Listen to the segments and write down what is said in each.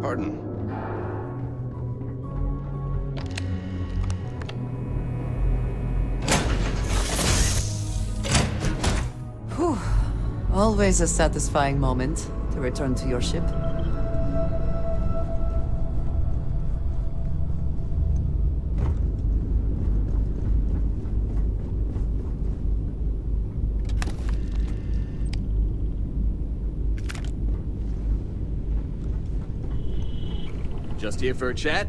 Pardon. Whew. Always a satisfying moment to return to your ship. Just here for a chat?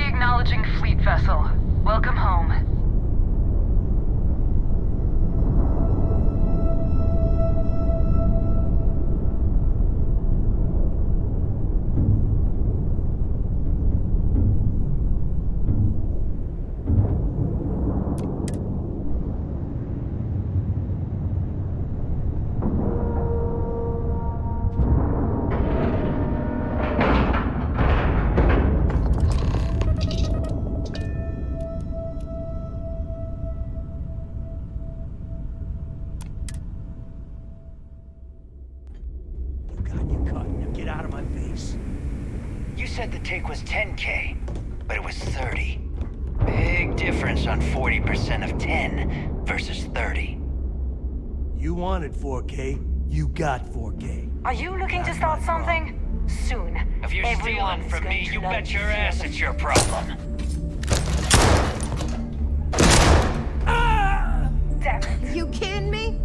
Acknowledging fleet vessel. Welcome home. You said the take was 10K, but it was 30. Big difference on 40% of 10 versus 30. You wanted 4K, you got 4K. Are you looking to start something? Soon. If you're stealing from me, you bet your ass it's your problem. Damn it. You kidding me?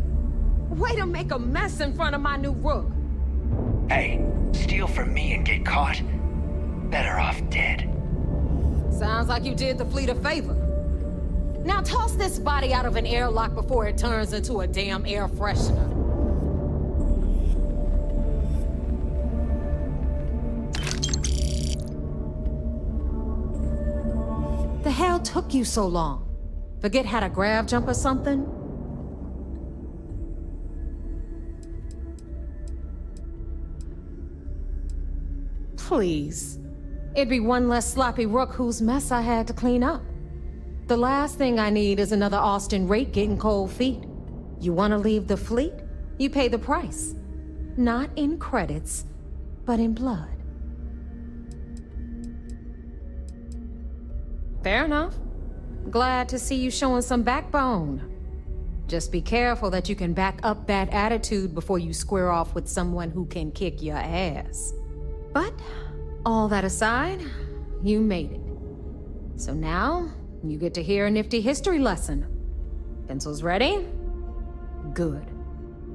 Way to make a mess in front of my new rook. Hey, steal from me and get caught? Better off dead. Sounds like you did the fleet a favor. Now toss this body out of an airlock before it turns into a damn air freshener. The hell took you so long? Forget how to grav jump or something? Please. It'd be one less sloppy rook whose mess I had to clean up. The last thing I need is another Austin rake getting cold feet. You want to leave the fleet? You pay the price. Not in credits, but in blood. Fair enough. Glad to see you showing some backbone. Just be careful that you can back up that attitude before you square off with someone who can kick your ass. But, all that aside, you made it. So now, you get to hear a nifty history lesson. Pencils ready? Good.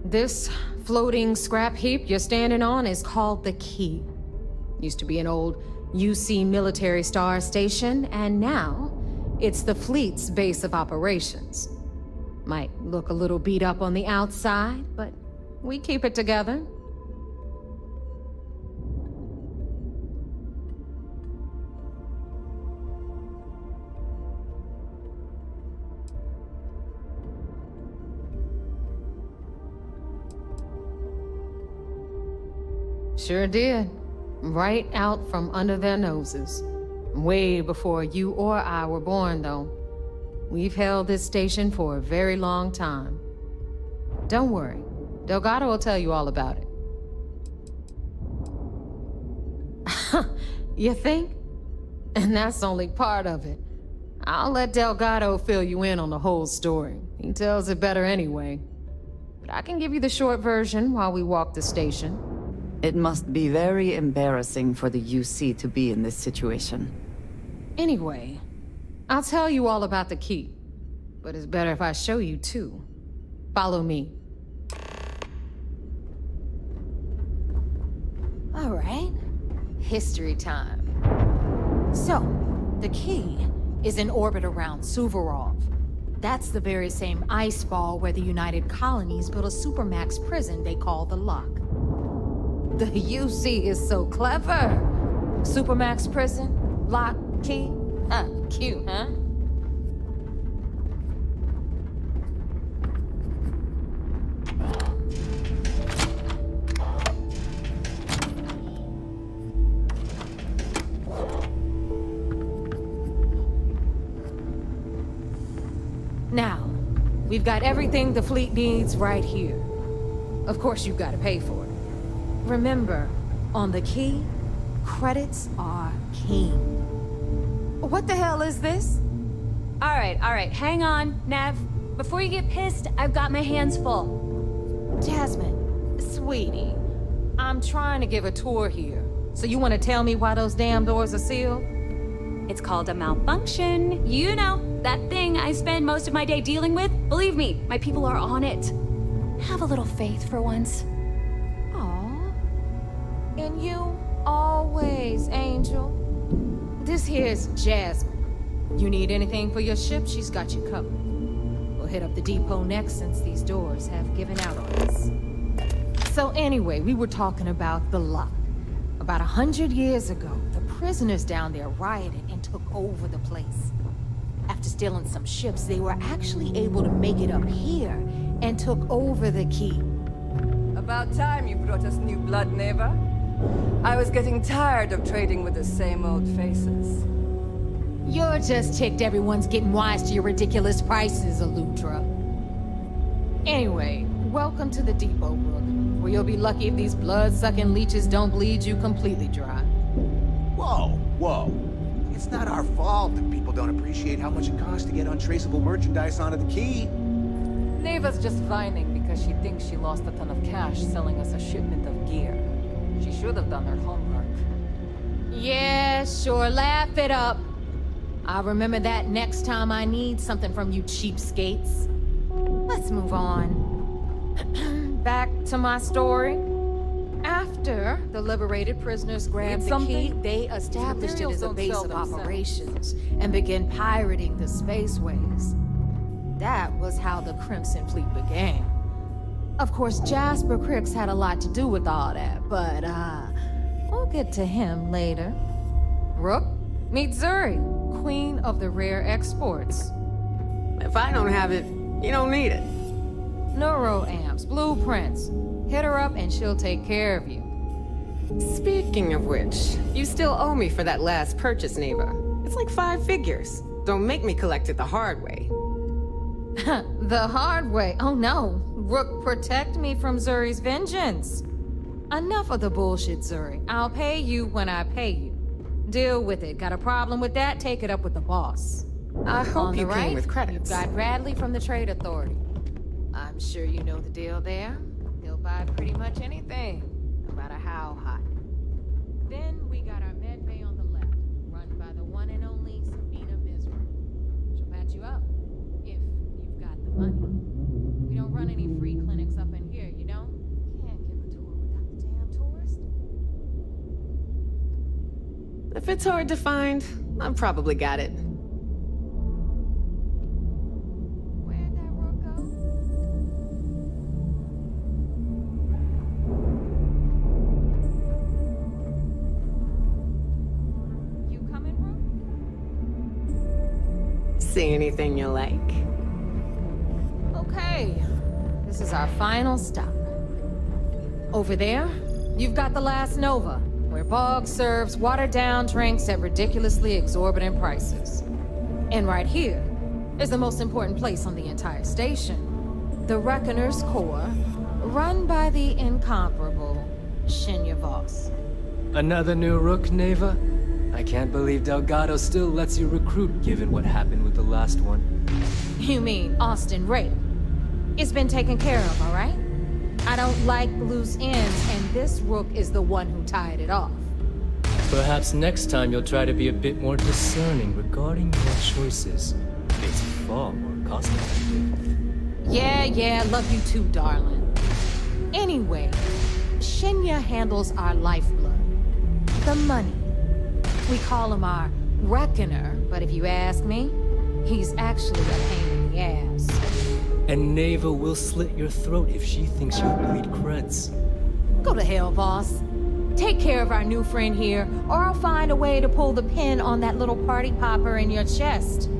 This floating scrap heap you're standing on is called the Key. Used to be an old UC military star station, and now it's the fleet's base of operations. Might look a little beat up on the outside, but we keep it together. Sure did. Right out from under their noses. Way before you or I were born, though. We've held this station for a very long time. Don't worry. Delgado will tell you all about it. You think? And that's only part of it. I'll let Delgado fill you in on the whole story. He tells it better anyway. But I can give you the short version while we walk the station. It must be very embarrassing for the UC to be in this situation. Anyway, I'll tell you all about the key. But it's better if I show you too. Follow me. All right. History time. So, the key is in orbit around Suvorov. That's the very same ice ball where the United Colonies built a supermax prison they call the Lock. The UC is so clever. Supermax prison, lock, key. Cute, huh? Now, we've got everything the fleet needs right here. Of course, you've got to pay for it. Remember, on the key, credits are king. What the hell is this? All right, hang on, Nev. Before you get pissed, I've got my hands full. Jasmine, sweetie, I'm trying to give a tour here. So you want to tell me why those damn doors are sealed? It's called a malfunction. You know, that thing I spend most of my day dealing with. Believe me, my people are on it. Have a little faith for once. Aw. And you, always, Angel. This here's Jasmine. You need anything for your ship, she's got you covered. We'll hit up the depot next since these doors have given out on us. So anyway, we were talking about the Lock. About 100 years ago, the prisoners down there rioted and took over the place. After stealing some ships, they were actually able to make it up here and took over the key. About time you brought us new blood, Neva. I was getting tired of trading with the same old faces. You're just ticked everyone's getting wise to your ridiculous prices, Aludra. Anyway, welcome to the depot, Rook, where you'll be lucky if these blood-sucking leeches don't bleed you completely dry. Whoa. It's not our fault that people don't appreciate how much it costs to get untraceable merchandise onto the key. Neva's just whining because she thinks she lost a ton of cash selling us a shipment of gear. She should have done her homework. Yeah, sure, laugh it up. I'll remember that next time I need something from you cheapskates. Let's move on. Back to my story. After the liberated prisoners grabbed the key, they established it as a base of operations and began pirating the spaceways. That was how the Crimson Fleet began. Of course, Jasper Cricks had a lot to do with all that, but, we'll get to him later. Rook, meet Zuri, Queen of the Rare Exports. If I don't have it, you don't need it. Neuroamps, blueprints. Hit her up and she'll take care of you. Speaking of which, you still owe me for that last purchase, Neva. It's like 5 figures. Don't make me collect it the hard way. The hard way? Oh no. Rook, protect me from Zuri's vengeance. Enough of the bullshit, Zuri. I'll pay you when I pay you. Deal with it. Got a problem with that? Take it up with the boss. I hope you came with credits. You've got Bradley from the Trade Authority. I'm sure you know the deal there. He'll buy pretty much anything, no matter how hot. Then we got our med bay on the left, run by the one and only Sabina Misra. She'll patch you up, if you've got the money. We don't run any free clinics up in here, you know? Can't give a tour without the damn tourist. If it's hard to find, I've probably got it. Where'd that Rook go? You coming, Rook? See anything you like? Okay, this is our final stop. Over there, You've got the last Nova, where Bog serves watered-down drinks at ridiculously exorbitant prices. And right here is the most important place on the entire station. The Reckoner's Core, run by the incomparable Shinya Voss. Another new rook, Neva? I can't believe Delgado still lets you recruit given what happened with the last one. You mean Austin Ray? It's been taken care of, all right? I don't like loose ends, and this rook is the one who tied it off. Perhaps next time you'll try to be a bit more discerning regarding your choices. It's far more cost-effective. Yeah, love you too, darling. Anyway, Shinya handles our lifeblood. The money. We call him our Reckoner, but if you ask me, he's actually a pain in the ass. And Neva will slit your throat if she thinks you bleed creds. Go to hell, boss. Take care of our new friend here, or I'll find a way to pull the pin on that little party popper in your chest.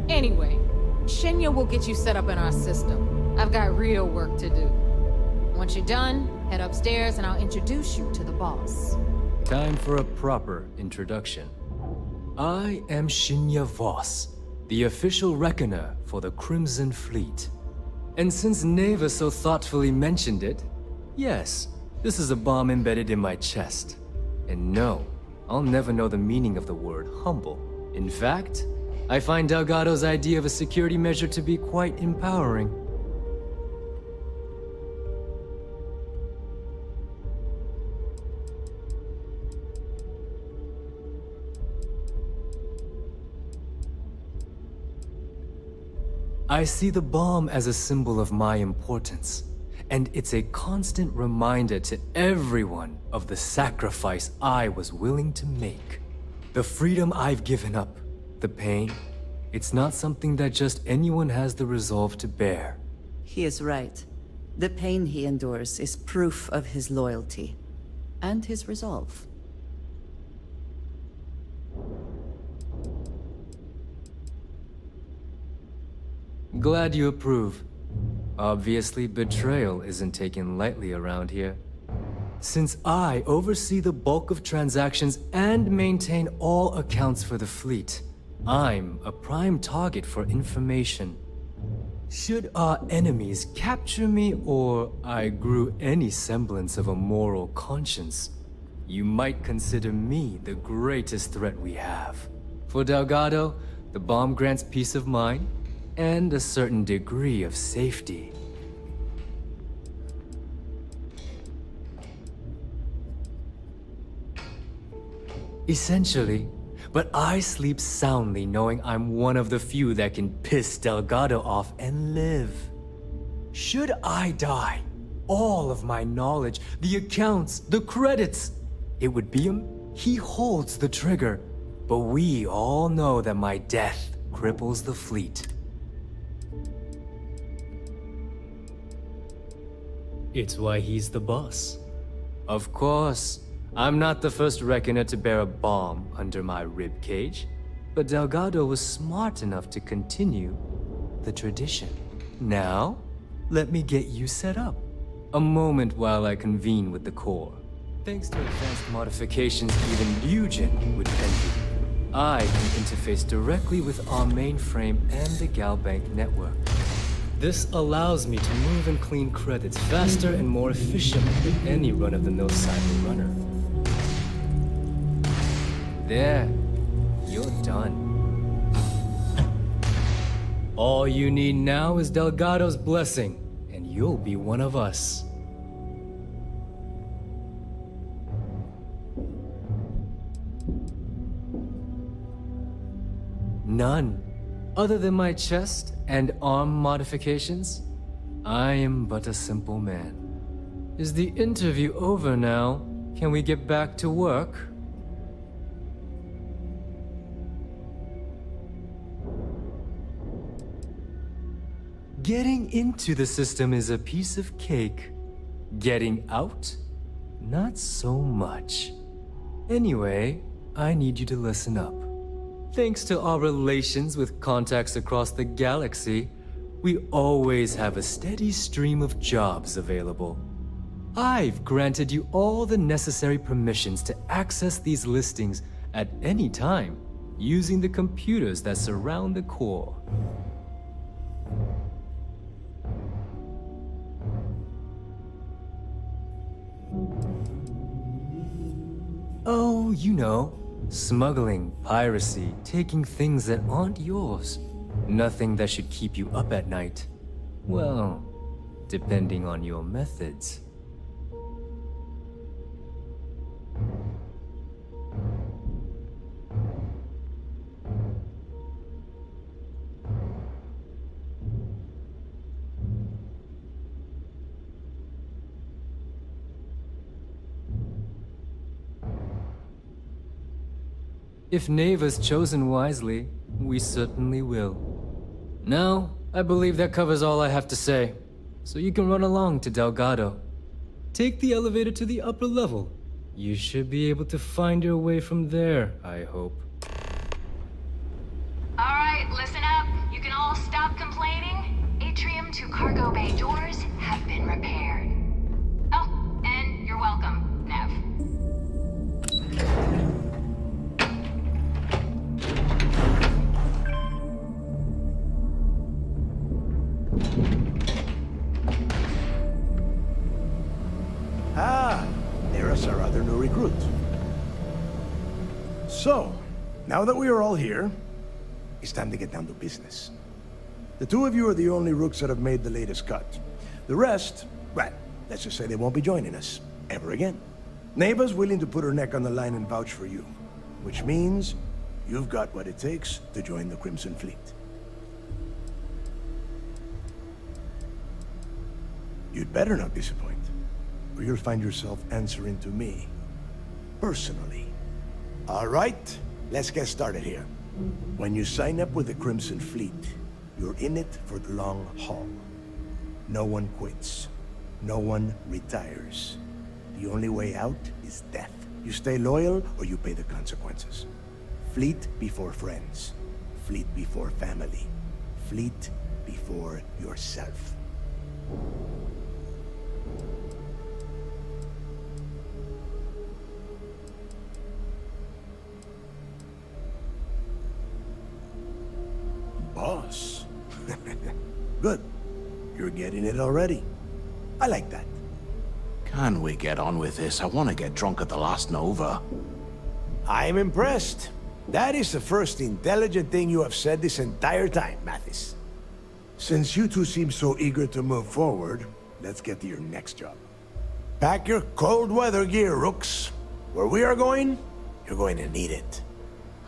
Anyway, Shinya will get you set up in our system. I've got real work to do. Once you're done, head upstairs and I'll introduce you to the boss. Time for a proper introduction. I am Shinya Voss, the official reckoner for the Crimson Fleet. And since Neva so thoughtfully mentioned it, yes, this is a bomb embedded in my chest. And no, I'll never know the meaning of the word humble. In fact, I find Delgado's idea of a security measure to be quite empowering. I see the bomb as a symbol of my importance, and it's a constant reminder to everyone of the sacrifice I was willing to make. The freedom I've given up, the pain, it's not something that just anyone has the resolve to bear. He is right. The pain he endures is proof of his loyalty and his resolve. Glad you approve. Obviously, betrayal isn't taken lightly around here. Since I oversee the bulk of transactions and maintain all accounts for the fleet, I'm a prime target for information. Should our enemies capture me or I grew any semblance of a moral conscience, you might consider me the greatest threat we have. For Delgado, the bomb grants peace of mind and a certain degree of safety. Essentially, but I sleep soundly knowing I'm one of the few that can piss Delgado off and live. Should I die, all of my knowledge, the accounts, the credits, it would be him. He holds the trigger, but we all know that my death cripples the fleet. It's why he's the boss. Of course, I'm not the first reckoner to bear a bomb under my ribcage, but Delgado was smart enough to continue the tradition. Now, let me get you set up. A moment while I convene with the core. Thanks to advanced modifications even Eugen would envy, I can interface directly with our mainframe and the Galbank network. This allows me to move and clean credits faster and more efficiently than any run-of-the-mill cyber runner. There, you're done. All you need now is Delgado's blessing, and you'll be one of us. None. Other than my chest and arm modifications, I am but a simple man. Is the interview over now? Can we get back to work? Getting into the system is a piece of cake. Getting out? Not so much. Anyway, I need you to listen up. Thanks to our relations with contacts across the galaxy, we always have a steady stream of jobs available. I've granted you all the necessary permissions to access these listings at any time, using the computers that surround the core. Oh, you know, smuggling, piracy, taking things that aren't yours. Nothing that should keep you up at night. Well, depending on your methods. If Neva's chosen wisely, we certainly will. Now, I believe that covers all I have to say, so you can run along to Delgado. Take the elevator to the upper level. You should be able to find your way from there, I hope. Alright, listen up. You can all stop complaining. Atrium to cargo bay doors have been repaired. Oh, and you're welcome, Nev. Ah, there's our other new recruit. So, now that we are all here, it's time to get down to business. The two of you are the only rooks that have made the latest cut. The rest, well, let's just say they won't be joining us ever again. Neva's willing to put her neck on the line and vouch for you, which means you've got what it takes to join the Crimson Fleet. You'd better not disappoint, or you'll find yourself answering to me, personally. All right, let's get started here. When you sign up with the Crimson Fleet, you're in it for the long haul. No one quits. No one retires. The only way out is death. You stay loyal, or you pay the consequences. Fleet before friends. Fleet before family. Fleet before yourself. Boss. Good. You're getting it already. I like that. Can we get on with this? I want to get drunk at the last Nova. I'm impressed. That is the first intelligent thing you have said this entire time, Mathis. Since you two seem so eager to move forward, let's get to your next job. Pack your cold weather gear, Rooks. Where we are going, you're going to need it.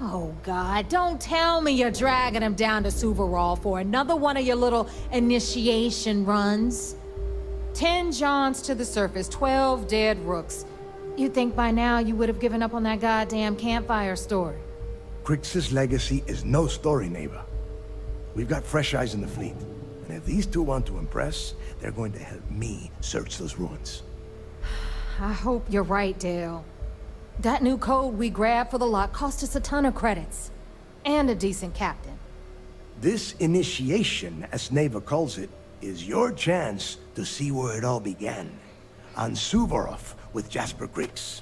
Oh, God, don't tell me you're dragging him down to Suvarol for another one of your little initiation runs. 10 Johns to the surface, 12 dead rooks. You'd think by now you would have given up on that goddamn campfire story. Crix's legacy is no story, neighbor. We've got fresh eyes in the fleet. And if these two want to impress, they're going to help me search those ruins. I hope you're right, Dale. That new code we grabbed for the lock cost us a ton of credits. And a decent captain. This initiation, as Neva calls it, is your chance to see where it all began. On Suvorov with Jasper Crix.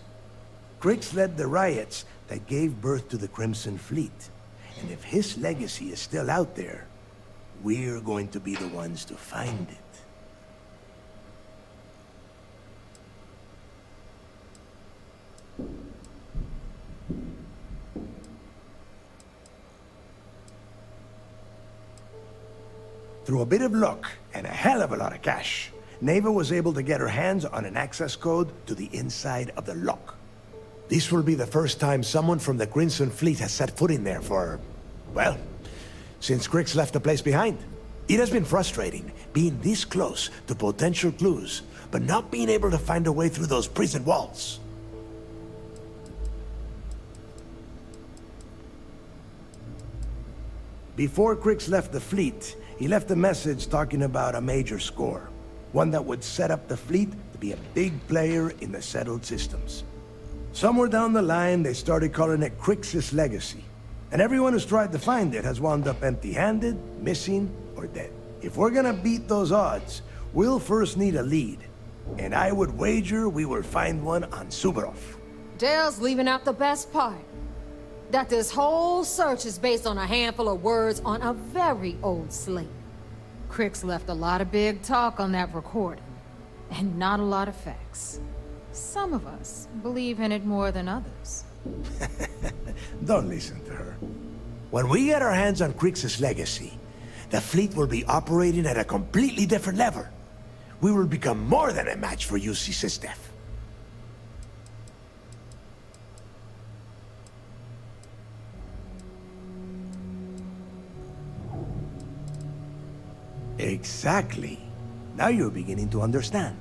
Crix led the riots that gave birth to the Crimson Fleet. And if his legacy is still out there, we're going to be the ones to find it. Through a bit of luck and a hell of a lot of cash, Neva was able to get her hands on an access code to the inside of the lock. This will be the first time someone from the Crimson Fleet has set foot in there for, well, since Crix left the place behind. It has been frustrating, being this close to potential clues, but not being able to find a way through those prison walls. Before Crix left the fleet, he left a message talking about a major score. One that would set up the fleet to be a big player in the settled systems. Somewhere down the line, they started calling it Crix's legacy. And everyone who's tried to find it has wound up empty-handed, missing, or dead. If we're gonna beat those odds, we'll first need a lead. And I would wager we will find one on Suvorov. Dale's leaving out the best part. That this whole search is based on a handful of words on a very old slate. Crix left a lot of big talk on that recording, and not a lot of facts. Some of us believe in it more than others. Don't listen to her. When we get our hands on Crix's legacy, the fleet will be operating at a completely different level. We will become more than a match for UC Sysdef. Exactly. Now you're beginning to understand.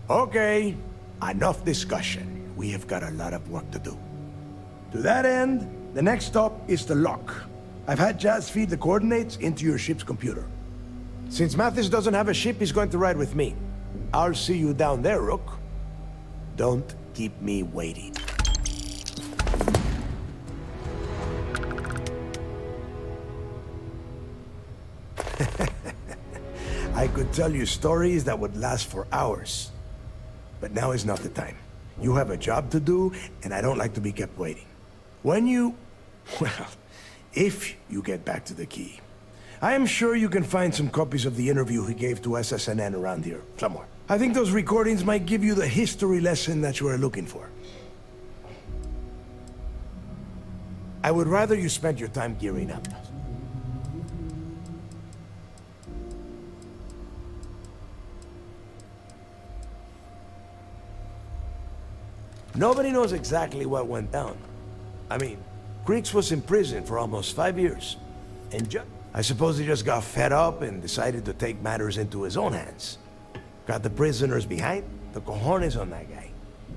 Okay, enough discussion. We have got a lot of work to do. To that end, the next stop is the lock. I've had Jazz feed the coordinates into your ship's computer. Since Mathis doesn't have a ship, he's going to ride with me. I'll see you down there, Rook. Don't keep me waiting. I could tell you stories that would last for hours. But now is not the time. You have a job to do, and I don't like to be kept waiting. If you get back to the key, I am sure you can find some copies of the interview he gave to SSNN around here, somewhere. I think those recordings might give you the history lesson that you are looking for. I would rather you spent your time gearing up. Nobody knows exactly what went down. I mean, Crix was in prison for almost 5 years. And I suppose he just got fed up and decided to take matters into his own hands. Got the prisoners behind? The cojones on that guy.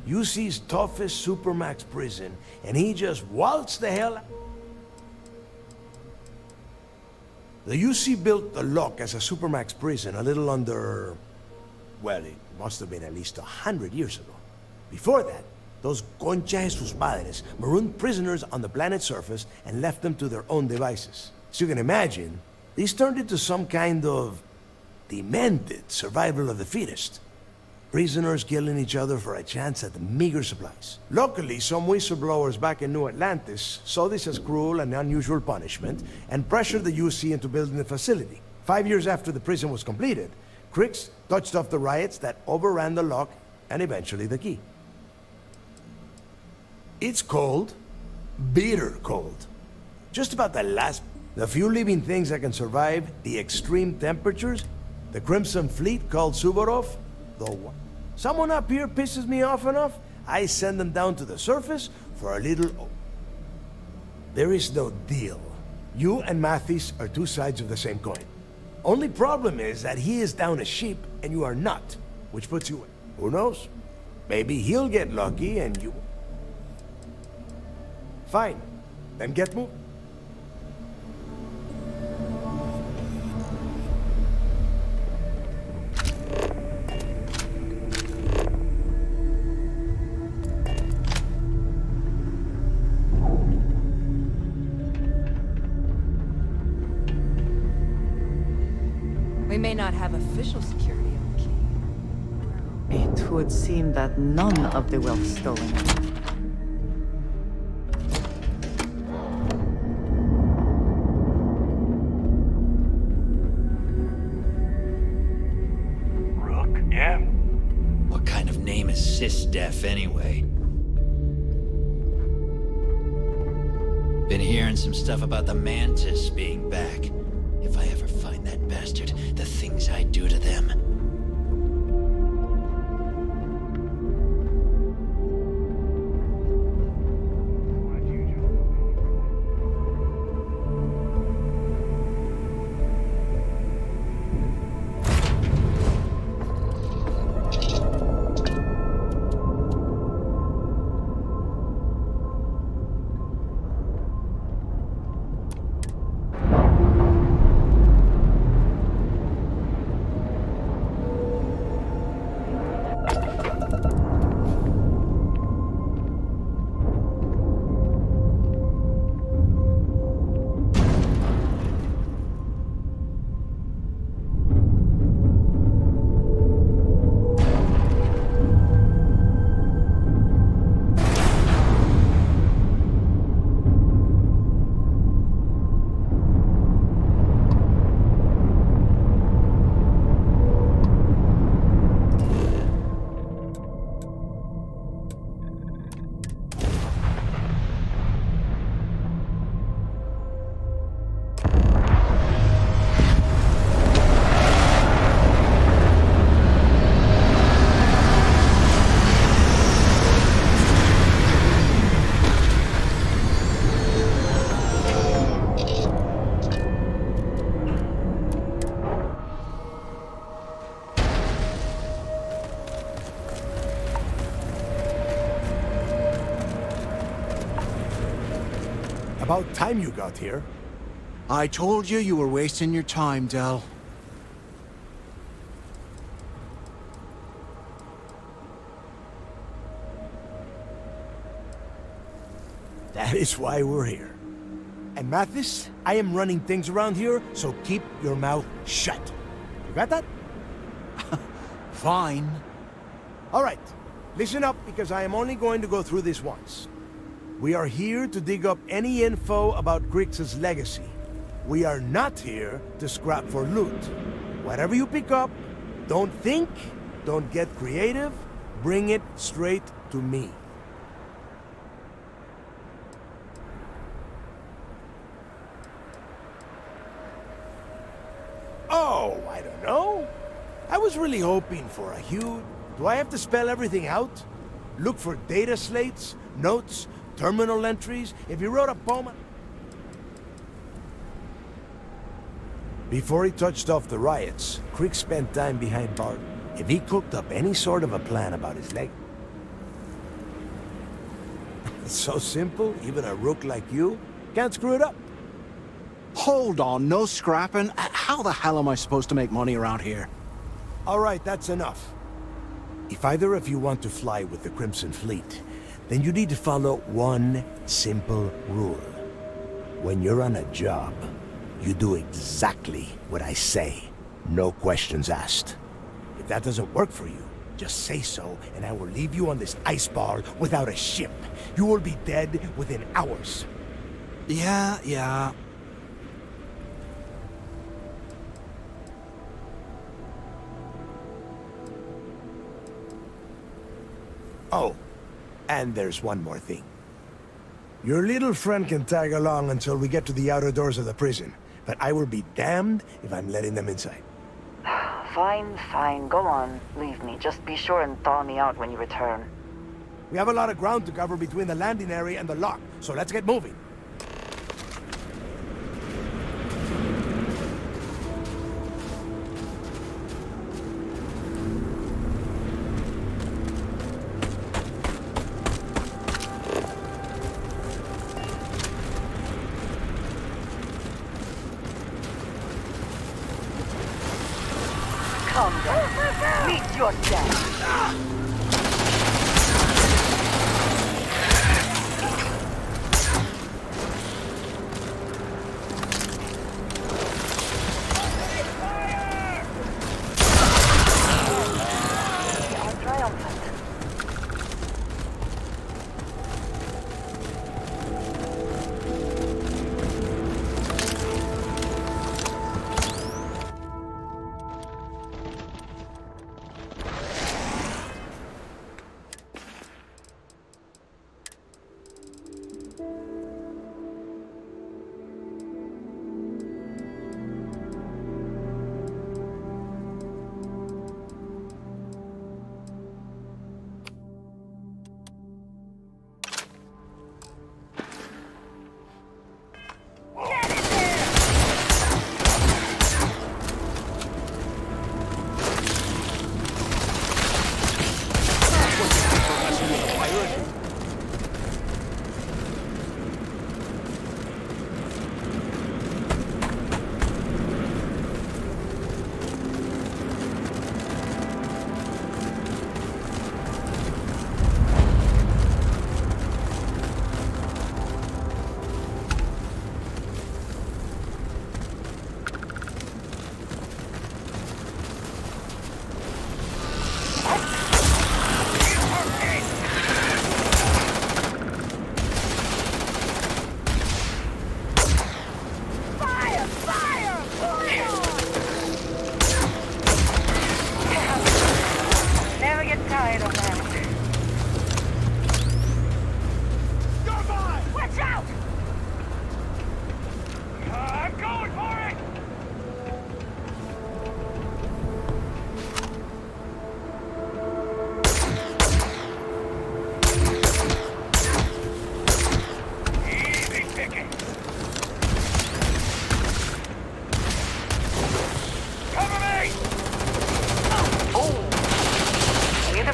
UC's toughest supermax prison, and he just waltzed the hell out. The UC built the lock as a supermax prison a little under... well, it must have been at least 100 years ago. Before that, those concha de sus madres marooned prisoners on the planet's surface and left them to their own devices. So you can imagine, these turned into some kind of demented survival of the fittest. Prisoners killing each other for a chance at the meager supplies. Luckily, some whistleblowers back in New Atlantis saw this as cruel and unusual punishment and pressured the UC into building the facility. 5 years after the prison was completed, Crix touched off the riots that overran the lock and eventually the key. It's cold, bitter cold. Just about the few living things that can survive the extreme temperatures. The Crimson Fleet called Suvorov, someone up here pisses me off enough, I send them down to the surface for a little... There is no deal. You and Mathis are two sides of the same coin. Only problem is that he is down a sheep and you are not, which puts you... Who knows? Maybe he'll get lucky and you... Fine. Then get moving. We may not have official security on the key. It would seem that none of the wealth stolen. Sysdef anyway. Been hearing some stuff about the Mantis being back. If I ever find that bastard, the things I do to them. About time you got here. I told you you were wasting your time, Del. That is why we're here. And Mathis, I am running things around here, so keep your mouth shut. You got that? Fine. All right, listen up because I am only going to go through this once. We are here to dig up any info about Grix's legacy. We are not here to scrap for loot. Whatever you pick up, don't think, don't get creative, bring it straight to me. Oh, I don't know. I was really hoping for a huge... Do I have to spell everything out? Look for data slates, notes, terminal entries. If you wrote a poem... Before he touched off the riots, Crick spent time behind bars. If he cooked up any sort of a plan about his leg... It's so simple, even a rook like you can't screw it up. Hold on, no scrapping. How the hell am I supposed to make money around here? All right, that's enough. If either of you want to fly with the Crimson Fleet, then you need to follow one simple rule. When you're on a job, you do exactly what I say. No questions asked. If that doesn't work for you, just say so, and I will leave you on this ice bar without a ship. You will be dead within hours. Yeah. Oh, and there's one more thing. Your little friend can tag along until we get to the outer doors of the prison, but I will be damned if I'm letting them inside. Fine, go on. Leave me. Just be sure and thaw me out when you return. We have a lot of ground to cover between the landing area and the lock, so let's get moving. Calm down. Meet your death.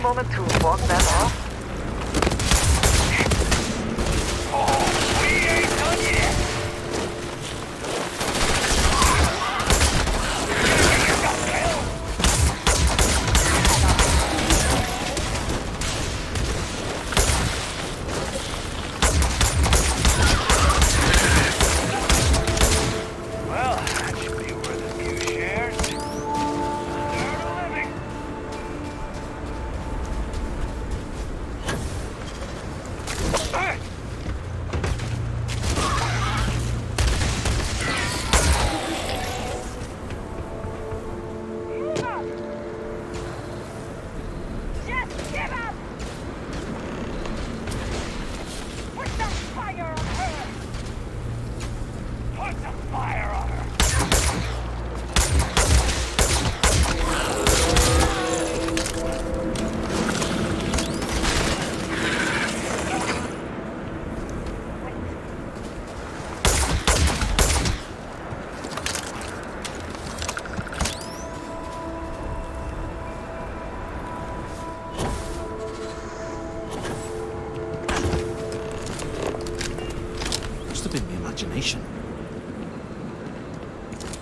Moment to walk that off. Oh, we ain't done yet!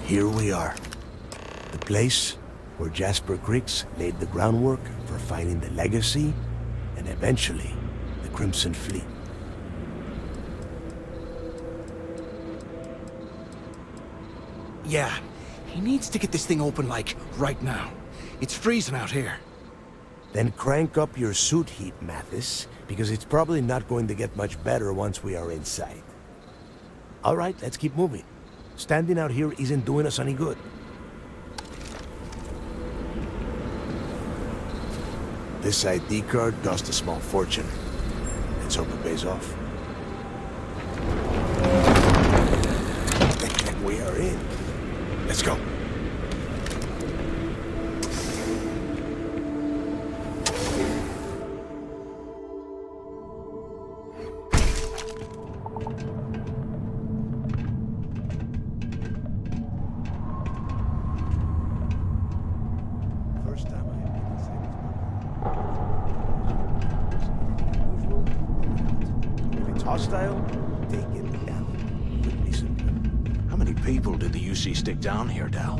Here we are. The place where Jasper Creeks laid the groundwork for finding the Legacy and eventually the Crimson Fleet. Yeah, he needs to get this thing open, like, right now. It's freezing out here. Then crank up your suit heat, Mathis, because it's probably not going to get much better once we are inside. All right, let's keep moving. Standing out here isn't doing us any good. This ID card cost a small fortune. Let's hope it pays off. We are in. Let's go. First time I have been inside this. If it's hostile, take it down. Couldn't be simpler. How many people did the UC stick down here, Dal?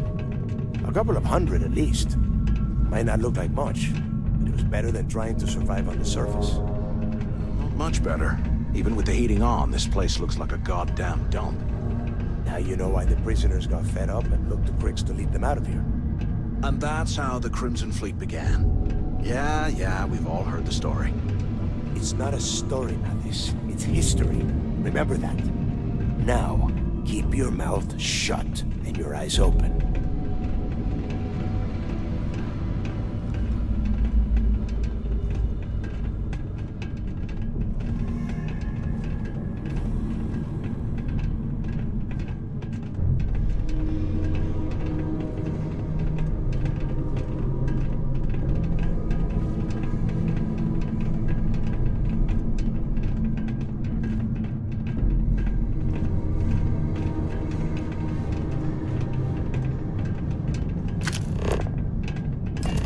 A couple of hundred at least. Might not look like much, but it was better than trying to survive on the surface. Not much better. Even with the heating on, this place looks like a goddamn dump. Now you know why the prisoners got fed up and looked to Cricks to lead them out of here. And that's how the Crimson Fleet began. Yeah, we've all heard the story. It's not a story, Mathis. It's history. Remember that. Now, keep your mouth shut and your eyes open.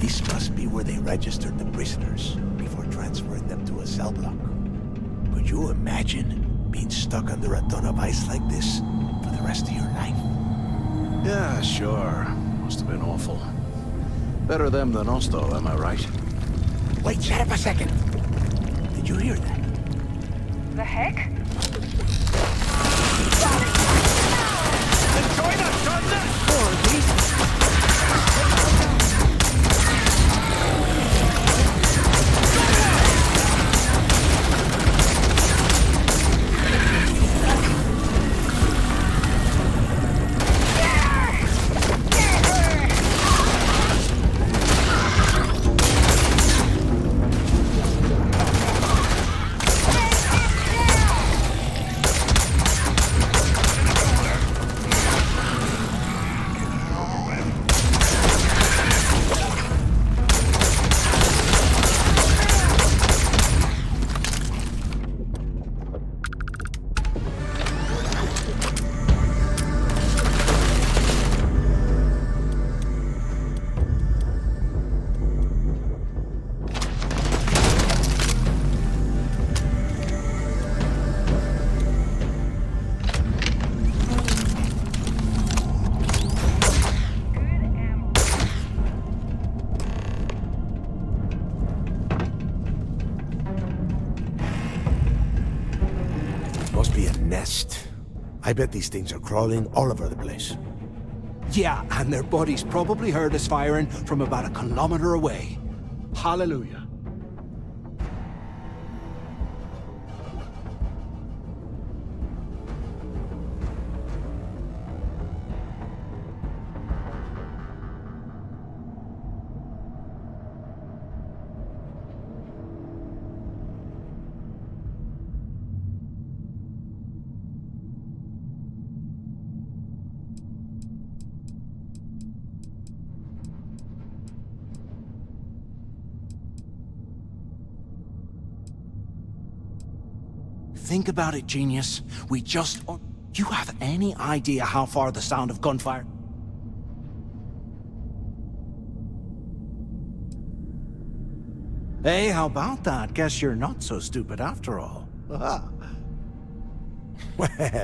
This must be where they registered the prisoners before transferring them to a cell block. Could you imagine being stuck under a ton of ice like this for the rest of your life? Yeah, sure. Must have been awful. Better them than us, though, am I right? Wait, shut up a second. Did you hear that? The heck? Must be a nest. I bet these things are crawling all over the place. Yeah, and their buddies probably heard us firing from about a kilometer away. Hallelujah. Think about it, genius. We just... You have any idea how far the sound of gunfire... Hey, how about that? Guess you're not so stupid after all. Well,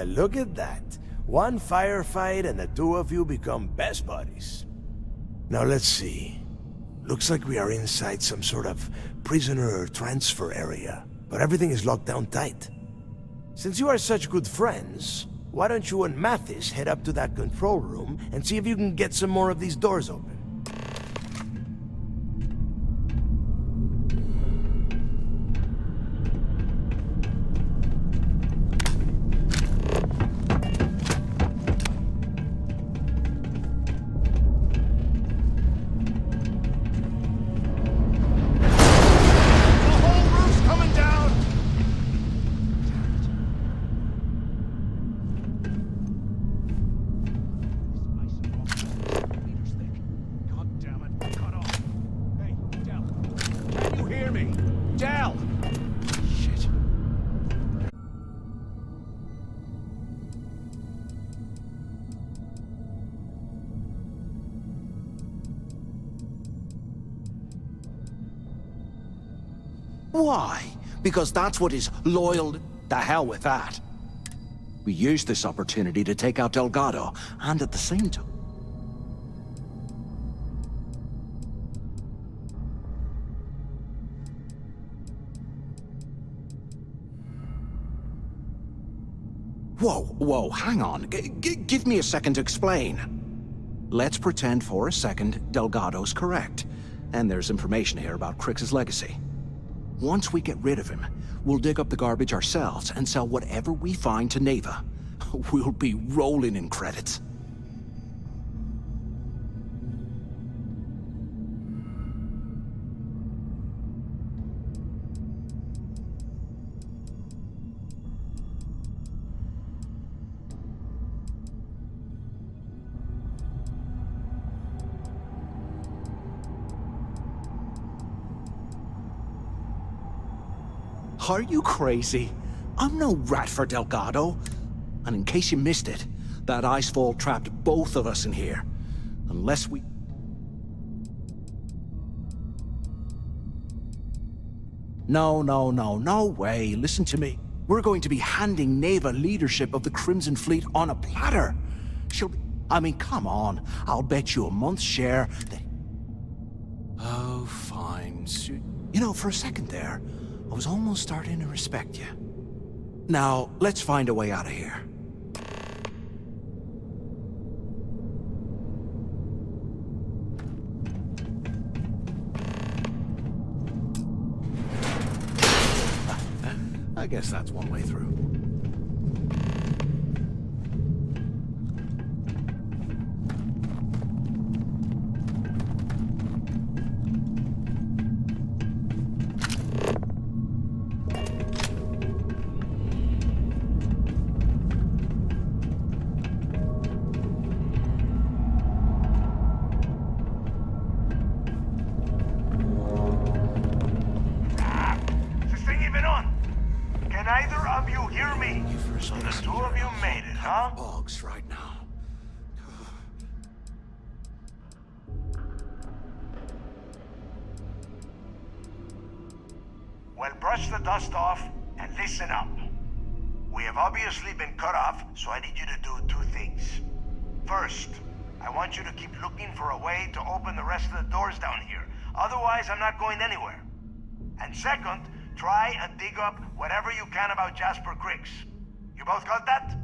look at that. One firefight and the two of you become best buddies. Now let's see. Looks like we are inside some sort of prisoner transfer area, but everything is locked down tight. Since you are such good friends, why don't you and Mathis head up to that control room and see if you can get some more of these doors open? Why? Because that's what is loyal... The hell with that. We used this opportunity to take out Delgado, and at the same time... Whoa, hang on. Give me a second to explain. Let's pretend for a second Delgado's correct, and there's information here about Crix's legacy. Once we get rid of him, we'll dig up the garbage ourselves and sell whatever we find to Neva. We'll be rolling in credits. Are you crazy? I'm no rat for Delgado. And in case you missed it, that icefall trapped both of us in here. Unless we... No way. Listen to me. We're going to be handing Neva leadership of the Crimson Fleet on a platter. She'll be... I mean, come on. I'll bet you a month's share that... Oh, fine. You know, for a second there, I was almost starting to respect you. Now, let's find a way out of here. I guess that's one way through. Right now. Well, brush the dust off and listen up. We have obviously been cut off, so I need you to do two things. First, I want you to keep looking for a way to open the rest of the doors down here. Otherwise, I'm not going anywhere. And second, try and dig up whatever you can about Jasper Crix. You both got that?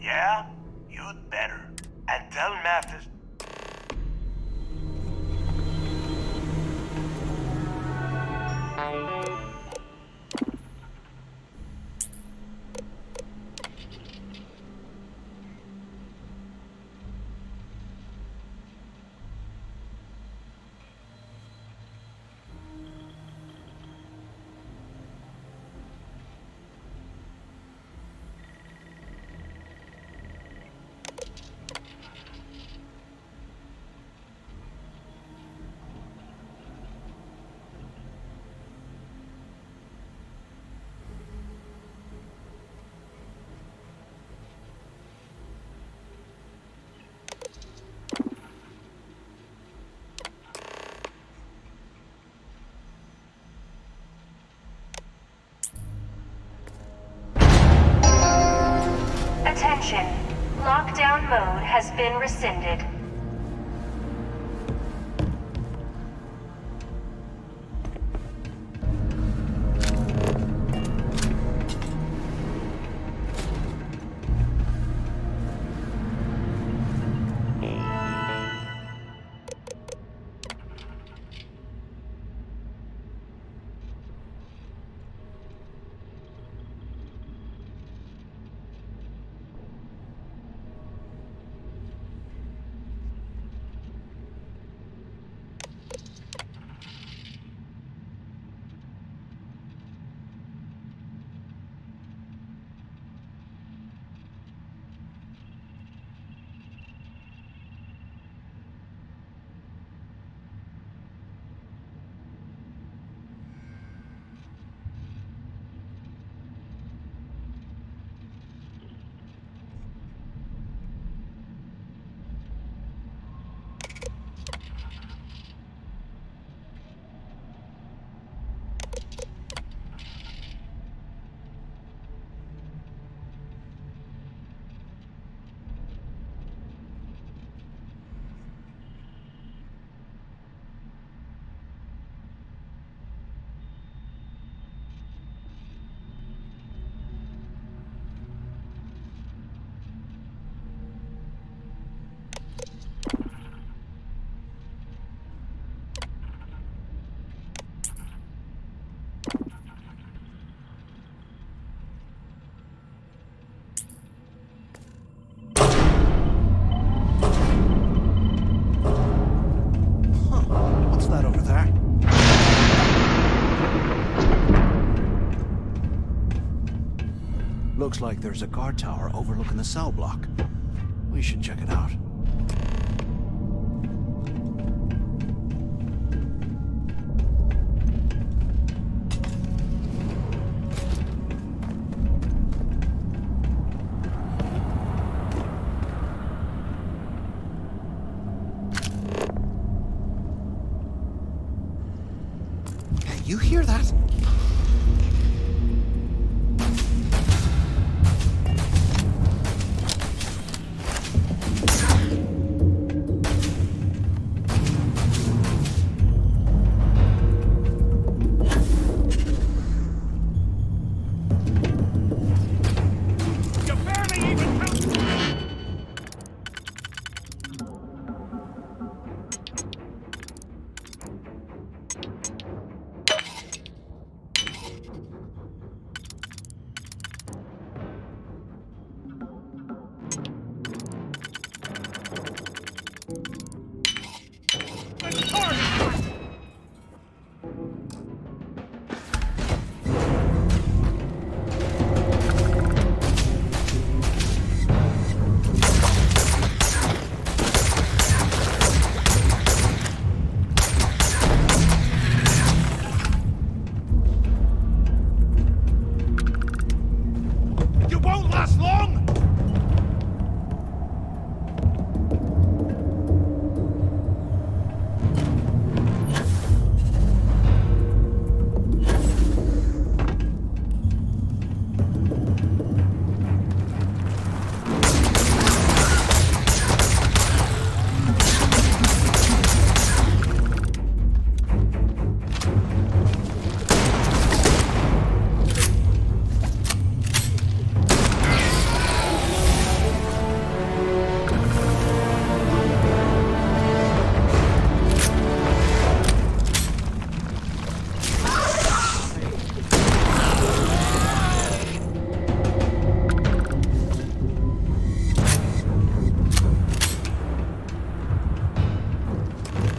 Yeah? You'd better. And tell Mathis... Lockdown mode has been rescinded. Looks like there's a guard tower overlooking the cell block. We should check it out. Hey, you hear that?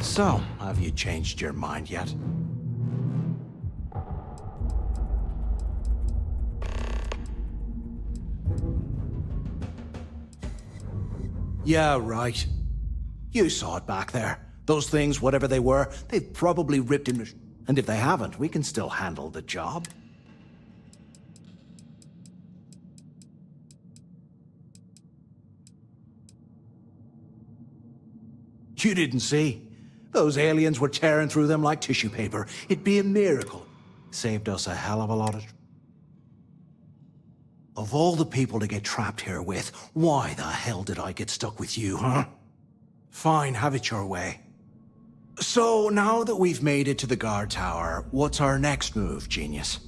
So, have you changed your mind yet? Yeah, right. You saw it back there. Those things, whatever they were, they've probably ripped in. And if they haven't, we can still handle the job. You didn't see. Those aliens were tearing through them like tissue paper. It'd be a miracle. Saved us a hell of a lot of... Of all the people to get trapped here with, why the hell did I get stuck with you, huh? Fine, have it your way. So, now that we've made it to the guard tower, what's our next move, genius?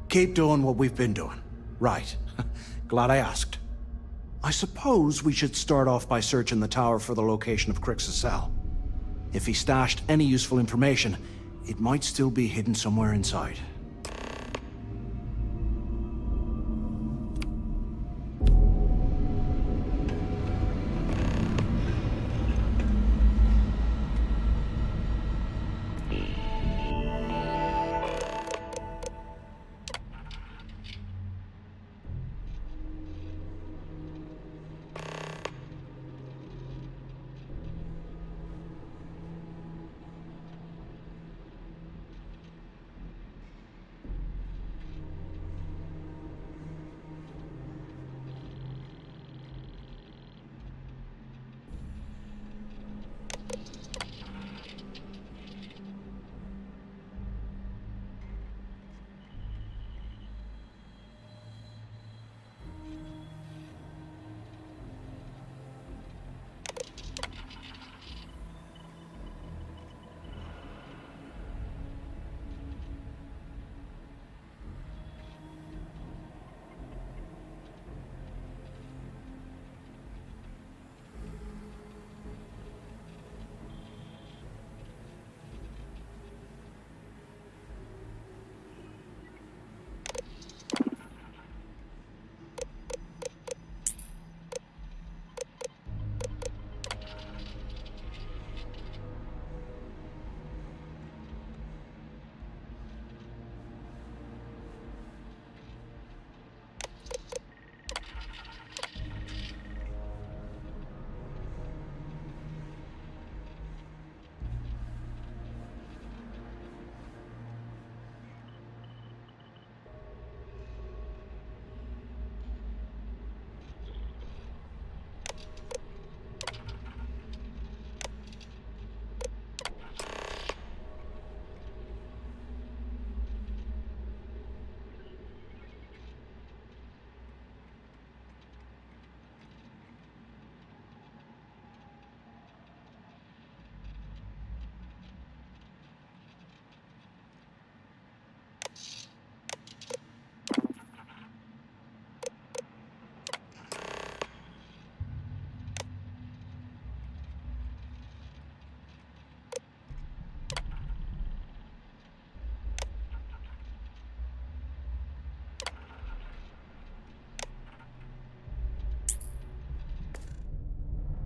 Keep doing what we've been doing. Right. Glad I asked. I suppose we should start off by searching the tower for the location of Crix's cell. If he stashed any useful information, it might still be hidden somewhere inside.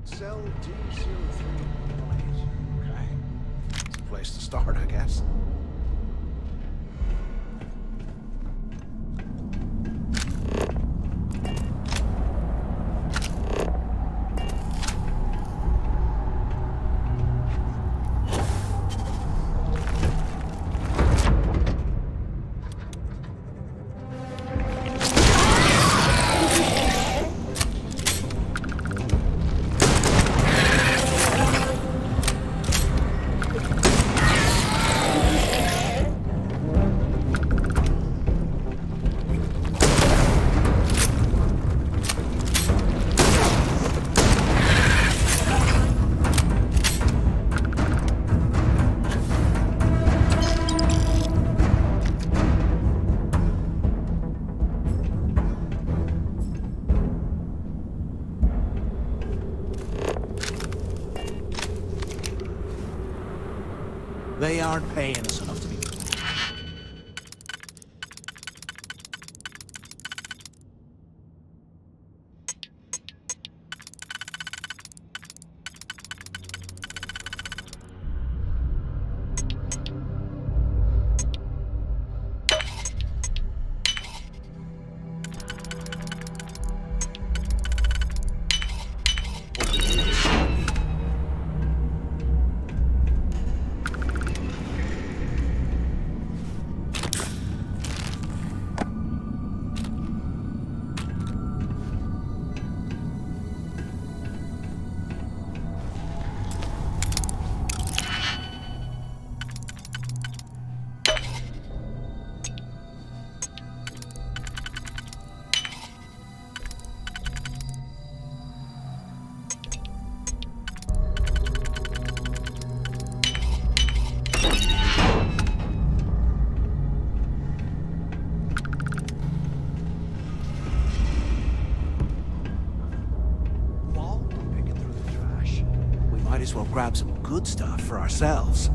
Cell D03. Okay. It's a place to start, I guess. They aren't paying us enough to be... as well grab some good stuff for ourselves.